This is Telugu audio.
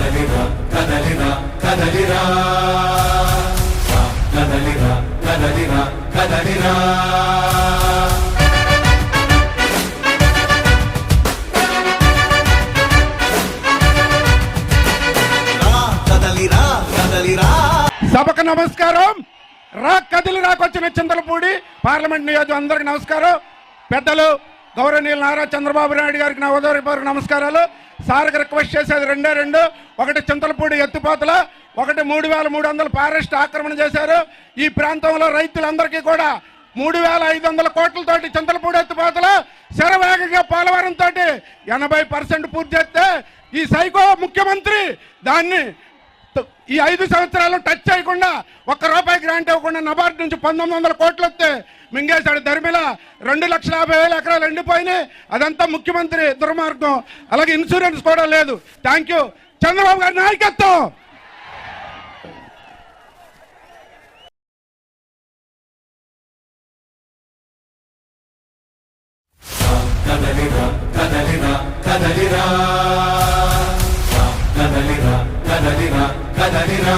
కదలిరా కదలిరా కదలిరా కదలిరా కదలిరా కదలిరా కదలిరా కదలిరా. సభకు నమస్కారం. కదిలి రాకొచ్చిన చింతలపూడి పార్లమెంట్ నియోజకవర్గం అందరికి నమస్కారం. పెద్దలు గౌరవనీయులు నారా చంద్రబాబు నాయుడు గారికి నా ఉదయపూర్వక నమస్కారాలు. సార్కి రిక్వెస్ట్ చేసేది రెండు. ఒకటి చింతలపూడి ఎత్తిపోతల, ఒకటి 3300 ఫారెస్ట్ ఆక్రమణ చేశారు. ఈ ప్రాంతంలో రైతులందరికీ కూడా 3500 కోట్లతోటి చింతలపూడి ఎత్తిపోతల శరవేగంగా పోలవరం తోటి 80% పూర్తి చేస్తే ఈ సైకో ముఖ్యమంత్రి దాన్ని ఈ 5 సంవత్సరాలు టచ్ చేయకుండా ₹1 గ్రాంట్ ఇవ్వకుండా నబార్డు నుంచి 1900 కోట్లు వస్తే మింగేశాడు. ధర్మిల 2,50,000 ఎకరాలు ఎండిపోయినాయి. అదంతా ముఖ్యమంత్రి దుర్మార్గం. అలాగే ఇన్సూరెన్స్ కూడా లేదు. థ్యాంక్ యూ చంద్రబాబు గారి నాయకత్వం. కదలిరా కదలిరా కదలిరా కదలిరా కదలిరా కదలిరా